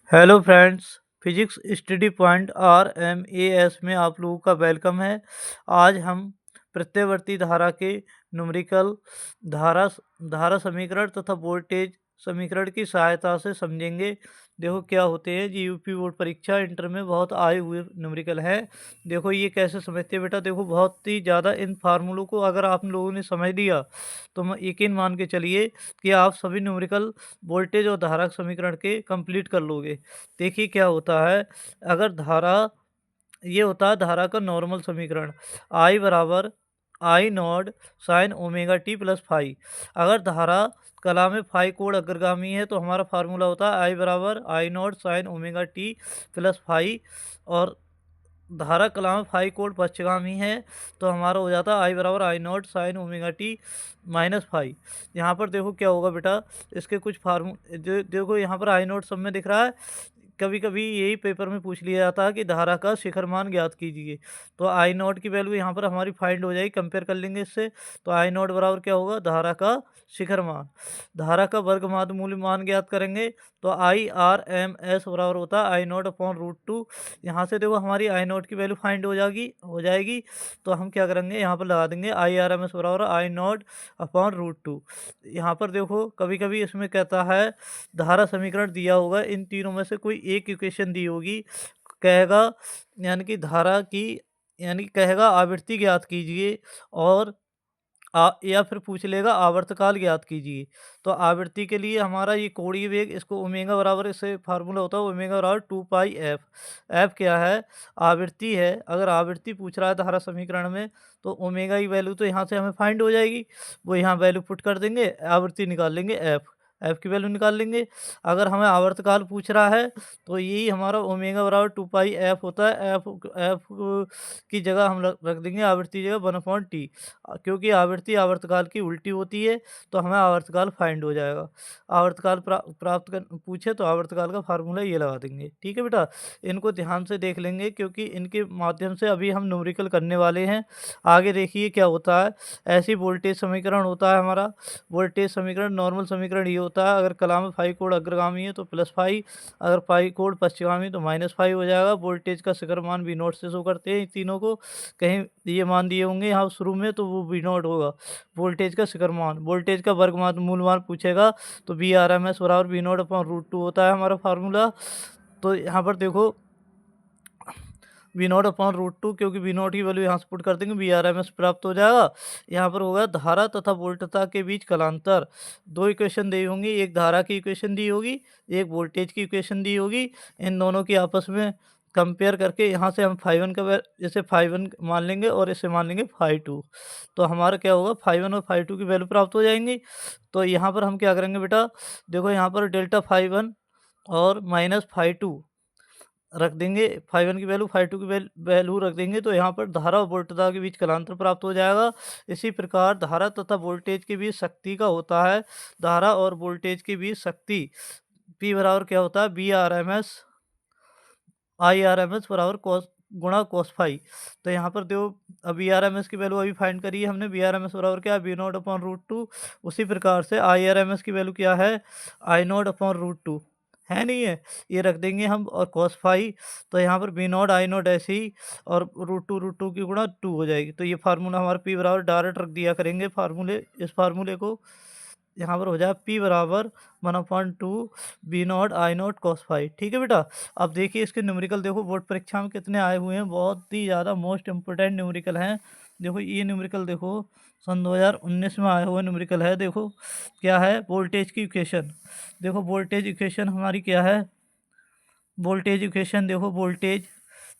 Hello friends. Physics study point RMAS में आप लोगों का वेलकम है। आज हम प्रत्यवर्ती धारा के न्यूमेरिकल धारा धारा समीकरण तथा वोल्टेज समीकरण की सहायता से समझेंगे। देखो क्या होते हैं जी। यूपी बोर्ड परीक्षा इंटर में बहुत आए हुए न्यूमेरिकल है। देखो ये कैसे समझते हैं बेटा। देखो बहुत ही ज़्यादा इन फार्मूलों को अगर आप लोगों ने समझ लिया तो मैं यकीन मान के चलिए कि आप सभी न्यूमेरिकल वोल्टेज और धारा समीकरण के कंप्लीट कर लोगे। देखिए क्या होता है। अगर धारा ये होता है धारा का नॉर्मल समीकरण I बराबर I naught sine omega t plus phi. अगर धारा कला में फाई कोण अग्रगामी है तो हमारा फार्मूला होता है I बराबर I naught sine omega t plus phi. और धारा कला में फाई कोण पश्चगामी है तो हमारा हो जाता है आई बराबर I naught sine omega t minus phi. यहाँ पर देखो क्या होगा बेटा। इसके कुछ देखो यहाँ पर आई नॉट सब में दिख रहा है। कभी कभी यही पेपर में पूछ लिया जाता है कि धारा का शिखर मान ज्ञात कीजिए। तो आई नॉट की वैल्यू यहाँ पर हमारी फाइंड हो जाएगी। कंपेयर कर लेंगे इससे। तो आई नॉट बराबर क्या होगा धारा का शिखर मान। धारा का वर्ग माध्य मूल्य मान ज्ञात करेंगे तो IRMS बराबर होता है I not upon root to. यहाँ से देखो हमारी आई नॉट की वैल्यू फाइंड हो जाएगी। तो हम क्या करेंगे यहाँ पर लगा देंगे IRMS बराबर I not upon root to. यहाँ पर देखो कभी कभी इसमें कहता है धारा समीकरण दिया होगा, इन तीनों में से कोई एक इक्वेशन दी होगी, कहेगा यानी कि धारा की यानी कि कहेगा आवृत्ति ज्ञात कीजिए और या फिर पूछ लेगा आवर्तकाल ज्ञात कीजिए। तो आवृत्ति के लिए हमारा ये कोणीय वेग इसको ओमेगा बराबर इससे फार्मूला होता है ओमेगा बराबर 2 पाई एफ। एफ क्या है आवृत्ति है। अगर आवृत्ति पूछ रहा है धारा समीकरण में तो ओमेगा की वैल्यू तो यहाँ से हमें फाइंड हो जाएगी। वो यहाँ वैल्यू पुट कर देंगे, आवृत्ति निकाल लेंगे एफ, एफ की वैल्यू निकाल लेंगे। अगर हमें आवर्तकाल पूछ रहा है तो यही हमारा ओमेगा बराबर 2 पाई एफ होता है। एफ एफ की जगह हम रख देंगे आवृत्ति जगह 1/t। क्योंकि आवृत्ति आवर्तकाल की उल्टी होती है तो हमें आवर्तकाल फाइंड हो जाएगा। आवर्तकाल प्राप्त कर पूछे तो आवर्तकाल का फार्मूला ये लगा देंगे। ठीक है बेटा, इनको ध्यान से देख लेंगे क्योंकि इनके माध्यम से अभी हम न्यूमेरिकल करने वाले हैं। आगे देखिए क्या होता है। ऐसी वोल्टेज समीकरण होता है हमारा। वोल्टेज समीकरण नॉर्मल समीकरण ये होता है। अगर कला में फाई कोण अग्रगामी है तो प्लस फाई, अगर फाई कोण पश्चिगामी तो माइनस फाई हो जाएगा। वोल्टेज का शिखर मान भी नोट से शो करते हैं इन तीनों को। कहीं ये मान दिए होंगे यहाँ शुरू में तो वो बी नॉट होगा वोल्टेज का शिखर मान। वोल्टेज का वर्ग मान मूल मान पूछेगा तो VRMS बराबर B not upon root two होता है हमारा फार्मूला। तो यहाँ पर देखो V not upon root two, क्योंकि वी नॉट की वैल्यू यहाँ से पुट कर देंगे VRMS प्राप्त हो जाएगा। यहाँ पर होगा धारा तथा वोल्टता के बीच कलांतर। दो इक्वेशन दी होंगी, एक धारा की इक्वेशन दी होगी, एक वोल्टेज की इक्वेशन दी होगी। इन दोनों की आपस में कंपेयर करके यहाँ से हम फाई वन का जैसे फाई वन मान लेंगे और इसे मान लेंगे फाई टू। तो हमारा क्या होगा फाई वन और फाई टू की वैल्यू प्राप्त हो जाएंगी। तो यहाँ पर हम क्या करेंगे बेटा, देखो यहाँ पर डेल्टा फाई वन और माइनस फाई टू रख देंगे। फाई वन की वैल्यू फाई टू की वैल्यू रख देंगे तो यहाँ पर धारा और वोल्टता के बीच कलांतर प्राप्त हो जाएगा। इसी प्रकार धारा तथा वोल्टेज के बीच शक्ति का होता है। धारा और वोल्टेज के बीच शक्ति P बराबर क्या होता है BRMS IRMS बराबर कॉस गुणा कॉस फाई। तो यहाँ पर देखो अब VRMS की वैल्यू अभी फाइंड करी है हमने। VRMS बराबर क्या है B not upon root two. उसी प्रकार से IRMS की वैल्यू क्या है I not upon root two है, नहीं है, ये रख देंगे हम। और कॉस फाई तो यहाँ पर बी नॉट आई नॉट ऐसे ही और रूट टू की गुणा टू हो जाएगी। तो ये फार्मूला हमारा P बराबर डायरेक्ट रख दिया करेंगे फार्मूले। इस फार्मूले को यहाँ पर हो जाए P बराबर 1/2 B not I not cos phi. ठीक है बेटा। अब देखिए इसके न्यूमेरिकल देखो बोर्ड परीक्षा में कितने आए हुए हैं, बहुत ही ज़्यादा मोस्ट इंपोर्टेंट न्यूमेरिकल हैं। देखो ये न्यूमेरिकल देखो सन 2019 में आया हुआ न्यूमेरिकल है। देखो क्या है वोल्टेज की इक्वेशन। देखो वोल्टेज इक्वेशन हमारी क्या है, वोल्टेज इक्वेशन देखो वोल्टेज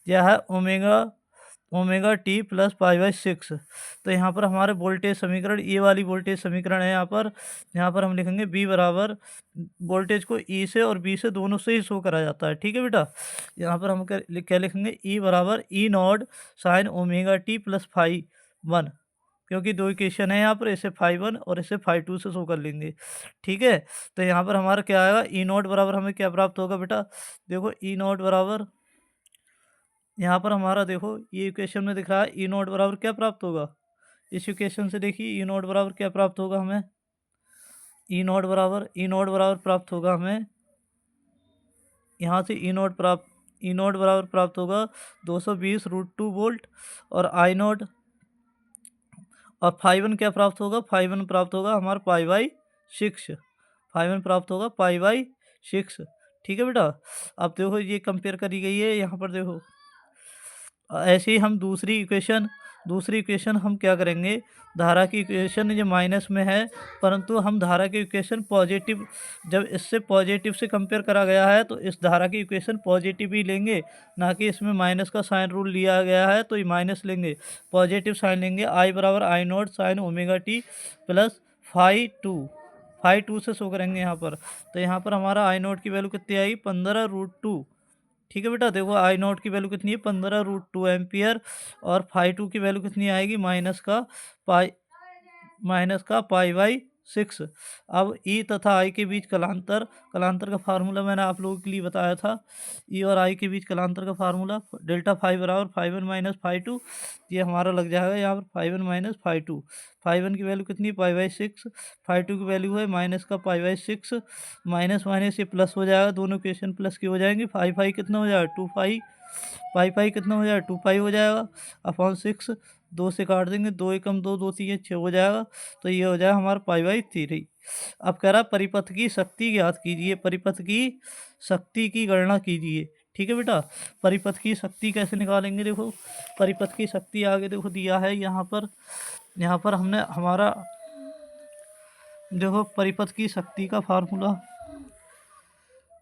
क्या है omega t plus pi by six. तो यहाँ पर हमारे वोल्टेज समीकरण ये वाली वोल्टेज समीकरण है। यहाँ पर हम लिखेंगे बी बराबर वोल्टेज को ई से और बी से दोनों से ही शो करा जाता है। ठीक है बेटा। यहाँ पर हम क्या लिखेंगे ई बराबर E naught sine omega t plus phi one, क्योंकि दो इक्वेशन है यहाँ पर, इसे फाई वन और इसे फाई टू से शो कर लेंगे। ठीक है। तो यहाँ पर हमारा क्या आएगा ई नॉट बराबर हमें क्या प्राप्त होगा बेटा, देखो ई नॉट बराबर यहाँ पर हमारा देखो ये इक्वेशन में दिख रहा है ई नॉट बराबर क्या प्राप्त होगा। इस इक्वेशन से देखिए ई नॉट बराबर क्या प्राप्त होगा हमें, ई नॉट बराबर प्राप्त होगा हमें यहाँ से ई नोट बराबर प्राप्त होगा 220√2 वोल्ट। और आई नोट और फाई वन क्या प्राप्त होगा, फाई वन प्राप्त होगा हमारा π/6, फाई वन प्राप्त होगा π/6। ठीक है बेटा। अब देखो ये कंपेयर करी गई है यहाँ पर, देखो ऐसे ही हम दूसरी इक्वेशन हम क्या करेंगे, धारा की इक्वेशन ये माइनस में है, परंतु हम धारा की इक्वेशन पॉजिटिव, जब इससे पॉजिटिव से कंपेयर करा गया है तो इस धारा की इक्वेशन पॉजिटिव ही लेंगे, ना कि इसमें माइनस का साइन रूल लिया गया है तो ये माइनस लेंगे, पॉजिटिव साइन लेंगे। आई बराबर I naught sine omega t plus phi two से शो करेंगे यहाँ पर। तो यहाँ पर हमारा आई नोट की वैल्यू कितनी आई, 15√2। ठीक है बेटा। देखो आई नोट की वैल्यू कितनी है, 15√2 एम्पियर। और फाई टू की वैल्यू कितनी आएगी, माइनस का π/6। अब ई तथा आई के बीच कलांतर का फार्मूला मैंने आप लोगों के लिए बताया था। ई और आई के बीच कलांतर का फार्मूला डेल्टा फाई बराबर phi one minus phi two, ये हमारा लग जाएगा यहाँ पर phi one minus phi two. Phi one की वैल्यू कितनी, π/6, फाई टू की वैल्यू है माइनस का π/6। माइनस माइनस ये प्लस हो जाएगा, दोनों इक्वेशन प्लस की हो जाएंगी। फाई कितना हो जाएगा, 2 पाई कितना हो जाएगा, 2 हो जाएगा अपॉन 6। 2 से काट देंगे, 2 एकम 2, 2 3 6 हो जाएगा। तो ये हो जाएगा हमारा π/3। अब कह रहा परिपथ की शक्ति ज्ञात कीजिए, परिपथ की शक्ति की गणना कीजिए। ठीक है बेटा। परिपथ की शक्ति कैसे निकालेंगे, देखो परिपथ की शक्ति आगे देखो दिया है यहाँ पर हमने हमारा देखो परिपथ की शक्ति का फार्मूला,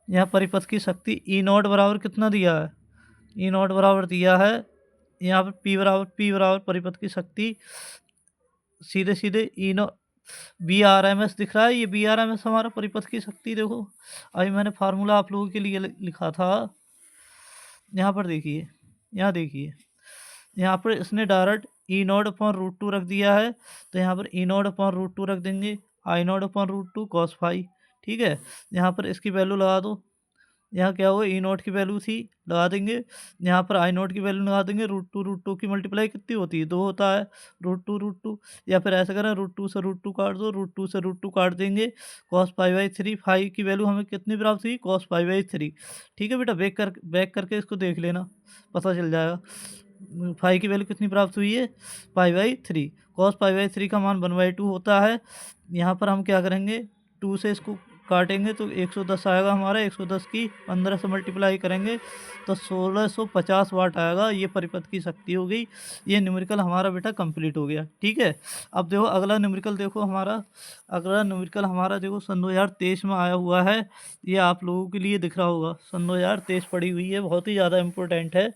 यहाँ परिपथ की शक्ति ई नॉट बराबर कितना दिया है, ई नॉट बराबर दिया है यहाँ पर पी बराबर परिपथ की शक्ति सीधे ई नॉट BRMS दिख रहा है, ये BRMS हमारा परिपथ की शक्ति। देखो अभी मैंने फार्मूला आप लोगों के लिए लिखा था, यहाँ पर देखिए, यहाँ पर इसने direct E naught upon root two रख दिया है, तो यहाँ पर E naught upon root two रख देंगे, I not upon root two cos phi. ठीक है। यहाँ पर इसकी वैल्यू लगा दो, यहाँ क्या होगा, ई नोट की वैल्यू थी लगा देंगे, यहाँ पर आई नोट की वैल्यू लगा देंगे। रूट टू की मल्टीप्लाई कितनी होती है, 2 होता है, रूट टू। या फिर ऐसा करें, रूट टू काट दो, रूट टू काट देंगे, कॉस π/3। फाई की वैल्यू हमें कितनी प्राप्त हुई, कॉस π/3। ठीक है बेटा। बैक करके इसको देख लेना, पता चल जाएगा फाई की वैल्यू कितनी प्राप्त हुई है, π/3। कॉस π/3 का मान 1/2 होता है। यहाँ पर हम क्या करेंगे, 2 से इसको काटेंगे तो 110 आएगा हमारा, 110 की 15 से मल्टीप्लाई करेंगे तो 1650 वाट आएगा। ये परिपथ की शक्ति हो गई। ये न्यूमेरिकल हमारा बेटा कंप्लीट हो गया। ठीक है। अब देखो अगला न्यूमेरिकल देखो हमारा देखो सन 2023 में आया हुआ है, ये आप लोगों के लिए दिख रहा होगा, सन 2023 पड़ी हुई है, बहुत ही ज़्यादा इम्पोर्टेंट है।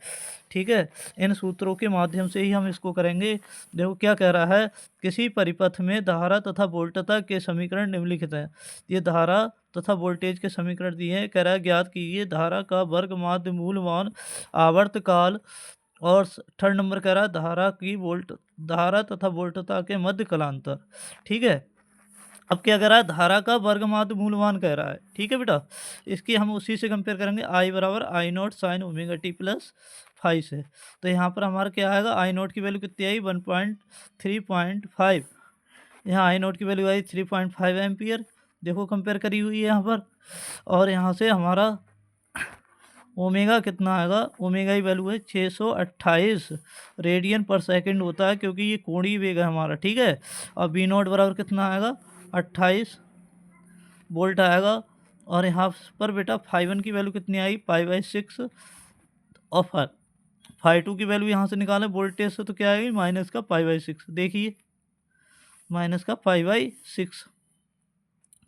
ठीक है। इन सूत्रों के माध्यम से ही हम इसको करेंगे। देखो क्या कह रहा है, किसी परिपथ में धारा तथा वोल्टता के समीकरण निम्नलिखित हैं। ये धारा तथा वोल्टेज के समीकरण दिए हैं। कह रहा है ज्ञात कीजिए धारा का वर्ग माध्य मूल मान आवर्त काल। और थर्ड नंबर कह रहा है धारा तथा वोल्टता के मध्य कलांतर। ठीक है। अब क्या कह रहा है, धारा का वर्ग माध्य मूलमान कह रहा है। ठीक है बेटा। इसकी हम उसी से कंपेयर करेंगे, आई बराबर I naught sine omega t plus five से। तो यहाँ पर हमारा क्या आएगा, आई नोट की वैल्यू कितनी आई, 3.5। यहाँ आई नोट की वैल्यू आई 3.5 एम्पियर। देखो कंपेयर करी हुई है यहाँ पर। और यहाँ से हमारा ओमेगा कितना आएगा, ओमेगा की वैल्यू है 628 रेडियन पर सेकंड होता है, क्योंकि ये कोणीय वेग है हमारा। ठीक है। और बी नोट बराबर कितना आएगा, 28 वोल्ट आएगा। और यहाँ पर बेटा फाई वन की वैल्यू कितनी आई, π/6। और फाई टू की वैल्यू यहाँ से निकालें वोल्टेज से, तो क्या आएगी, माइनस का π/6। देखिए माइनस का π/6।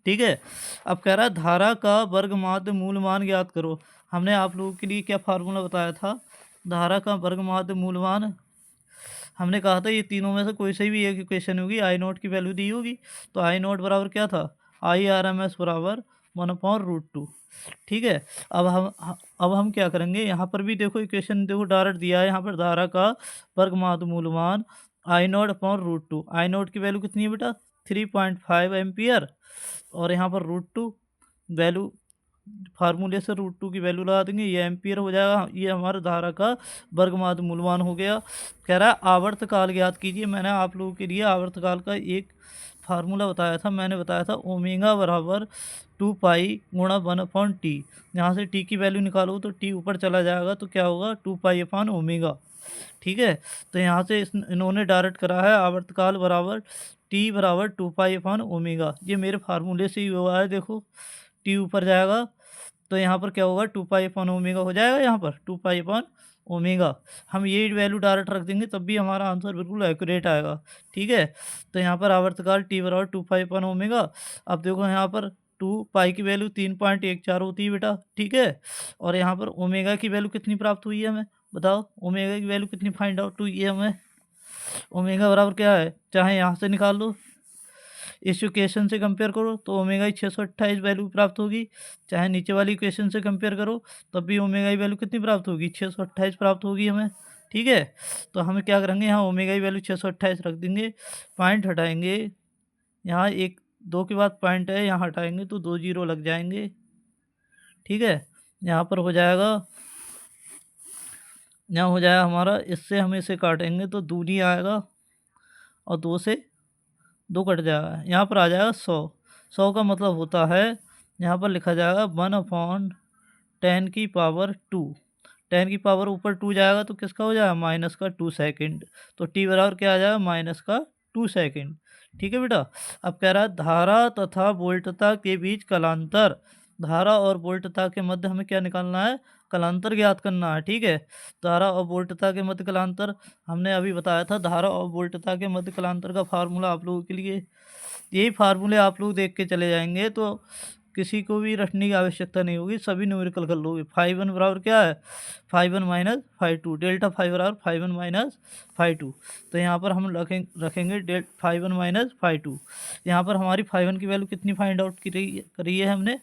ठीक है। अब कह रहा है धारा का वर्ग माध्य मूल मान ज्ञात करो। हमने आप लोगों के लिए क्या फार्मूला बताया था, धारा का वर्ग माध्य मूल मान। हमने कहा था ये तीनों में से कोई से भी एक इक्वेशन होगी, आई नोट की वैल्यू दी होगी, तो आई नोट बराबर क्या था, IRMS बराबर 1/√2। ठीक है। अब हम क्या करेंगे, यहाँ पर भी देखो इक्वेशन देखो डायरेक्ट दिया है, यहाँ पर धारा का वर्ग माध्य मूलमान आई नोट अपॉन √2। आई नोट की वैल्यू कितनी है बेटा, 3.5 एम्पियर। और यहाँ पर √2 वैल्यू, फार्मूले से √2 की वैल्यू लगा देंगे, ये एम्पियर हो जाएगा। ये हमारा धारा का वर्ग माध्य मूलमान हो गया। कह रहा है आवर्त काल ज्ञात कीजिए। मैंने आप लोगों के लिए आवर्त काल का एक फार्मूला बताया था, मैंने बताया था ओमेगा बराबर 2 पाई गुणा 1/t। यहाँ से t की वैल्यू निकालो तो t ऊपर चला जाएगा, तो क्या होगा 2 पाई अपॉन ओमेगा। ठीक है, तो यहाँ से इन्होंने डायरेक्ट करा है आवर्तकाल बराबर t बराबर 2 पाई अपॉन ओमेगा। ये मेरे फार्मूले से ही हुआ है, देखो t ऊपर जाएगा तो यहाँ पर क्या होगा 2 पाई अपॉन ओमेगा हो जाएगा, यहाँ पर 2 पाई अपॉन ओमेगा। हम ये वैल्यू डायरेक्ट रख देंगे तब भी हमारा आंसर बिल्कुल एक्यूरेट आएगा। ठीक है, तो यहाँ पर आवर्तकाल t बराबर 2 पाई अपॉन ओमेगा। अब देखो यहाँ पर 2 पाई की वैल्यू 3.14 होती है बेटा। ठीक है, और यहाँ पर ओमेगा की वैल्यू कितनी प्राप्त हुई है हमें, बताओ ओमेगा की वैल्यू कितनी फाइंड आउट हुई है हमें। ओमेगा बराबर क्या है, चाहे यहाँ से निकाल लो, इस इक्वेशन से कंपेयर करो तो ओमेगा की 628 वैल्यू प्राप्त होगी, चाहे नीचे वाली इक्वेशन से कंपेयर करो तब भी ओमेगा की वैल्यू कितनी प्राप्त होगी, 628 प्राप्त होगी हमें। ठीक है, तो हमें क्या करेंगे, यहाँ ओमेगा की वैल्यू 628 रख देंगे, पॉइंट हटाएंगे, यहाँ 1 2 के बाद पॉइंट है, यहाँ हटाएंगे तो 2 जीरो लग जाएंगे। ठीक है, यहाँ पर हो जाएगा, यहाँ हो जाएगा हमारा, इससे हम इसे काटेंगे तो दूनी आएगा और 2 से 2 कट जाएगा, यहाँ पर आ जाएगा 100। 100 का मतलब होता है, यहाँ पर लिखा जाएगा 1/10 की पावर 2। 10 की पावर ऊपर 2 जाएगा तो किसका हो जाएगा, माइनस का 2 सेकेंड। तो t बराबर क्या आ जाएगा, माइनस का 2 सेकेंड। ठीक है बेटा, अब कह रहा है धारा तथा वोल्टता के बीच कलांतर। धारा और वोल्टता के मध्य हमें क्या निकालना है, कलांतर ज्ञात करना है। ठीक है, धारा और वोल्टता के मध्य कलांतर हमने अभी बताया था। धारा और वोल्टता के मध्य कलांतर का फार्मूला आप लोगों के लिए, यही फार्मूले आप लोग देख के चले जाएंगे तो किसी को भी रटने की आवश्यकता नहीं होगी, सभी न्यूमेरिकल कर लोगे। 5 बराबर क्या है, 5 माइनस 5 डेल्टा 5 बराबर 5 माइनस 5। तो यहाँ पर हम रखेंगे 5 माइनस 5। यहाँ पर हमारी 5 की वैल्यू कितनी फाइंड आउट करी है हमने,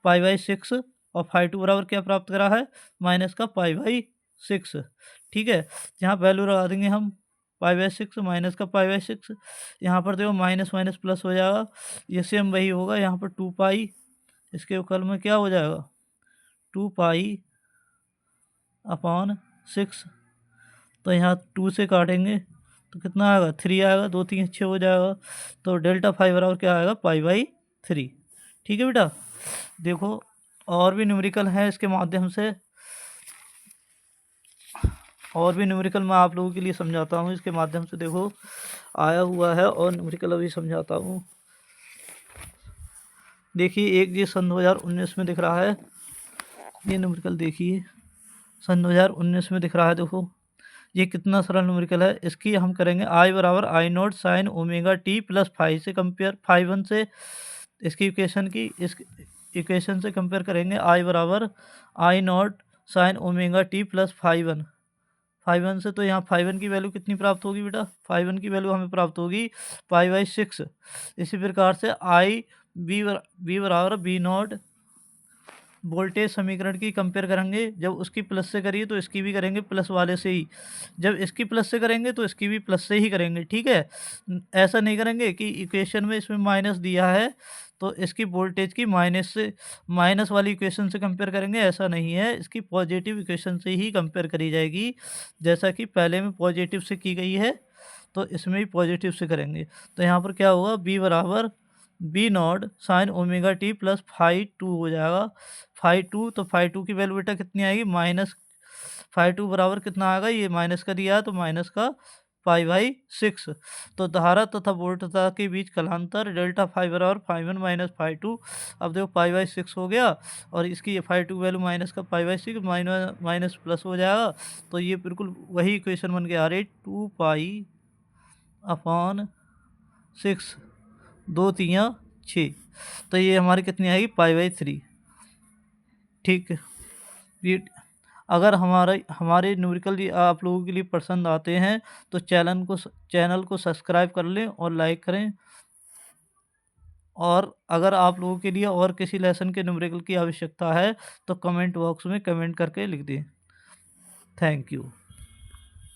π/6, और 5 बराबर क्या प्राप्त करा है, माइनस का π/6। ठीक है, यहाँ वैल्यू लगा देंगे हम π/6 माइनस का π/6। यहाँ पर देखो माइनस माइनस प्लस हो जाएगा, ये सेम वही होगा, यहाँ पर 2 पाई, इसके कल में क्या हो जाएगा 2 पाई अपॉन 6। तो यहाँ 2 से काटेंगे तो कितना आएगा 3 आएगा, 2 3 6 हो जाएगा। तो डेल्टा 5 बराबर क्या आएगा π/3। ठीक है बेटा, देखो और भी न्यूमेरिकल है इसके माध्यम से, और भी न्यूमेरिकल मैं आप लोगों के लिए समझाता हूँ इसके माध्यम से। देखो आया हुआ है और न्यूमेरिकल अभी समझाता हूँ। देखिए एक ये सन 2019 में दिख रहा है, ये न्यूमेरिकल देखिए सन 2019 में दिख रहा है। देखो ये कितना सरल न्यूमेरिकल है। इसकी हम करेंगे I बराबर I0 sine omega t plus 5 से कंपेयर, 5 से इसकी इक्वेशन की, इस इक्वेशन से कंपेयर करेंगे। I बराबर I0 sine omega t plus 5 से, तो यहाँ 5 की वैल्यू कितनी प्राप्त होगी बेटा, 5 की वैल्यू हमें प्राप्त होगी π/6। इसी प्रकार से बी बराबर B0 वोल्टेज समीकरण की कंपेयर करेंगे। जब उसकी प्लस से करिए तो इसकी भी करेंगे प्लस वाले से ही, जब इसकी प्लस से करेंगे तो इसकी भी प्लस से ही करेंगे। ठीक है, ऐसा नहीं करेंगे कि इक्वेशन में इसमें माइनस दिया है तो इसकी वोल्टेज की माइनस वाली इक्वेशन से कंपेयर करेंगे, ऐसा नहीं है। इसकी पॉजिटिव इक्वेशन से ही कंपेयर करी जाएगी, जैसा कि पहले में पॉजिटिव से की गई है तो इसमें भी पॉजिटिव से करेंगे। तो यहाँ पर क्या होगा, बी बराबर B0 sine omega t plus 5/2 हो जाएगा। 5/2, तो 5/2 की वैल्यू बेटा कितनी आएगी, माइनस 5/2 बराबर कितना आएगा, ये माइनस का दिया है तो माइनस का π/6। तो धारा तथा वोल्टता के बीच कलांतर डेल्टा 5 बराबर 5 माइनस 5/2। अब देखो π/6 हो गया और इसकी 5/2 वैल्यू माइनस का π/6 माइनस प्लस हो जाएगा। तो ये बिल्कुल वही इक्वेशन बन के आ रही, 2 पाई अपॉन 6, 2 3 6। तो ये हमारी कितनी आएगी π/3। ठीक है, ये अगर हमारे न्यूमेरिकल आप लोगों के लिए पसंद आते हैं तो चैनल को सब्सक्राइब कर लें और लाइक करें। और अगर आप लोगों के लिए और किसी लेसन के न्यूमेरिकल की आवश्यकता है तो कमेंट बॉक्स में कमेंट करके लिख दें। Thank you.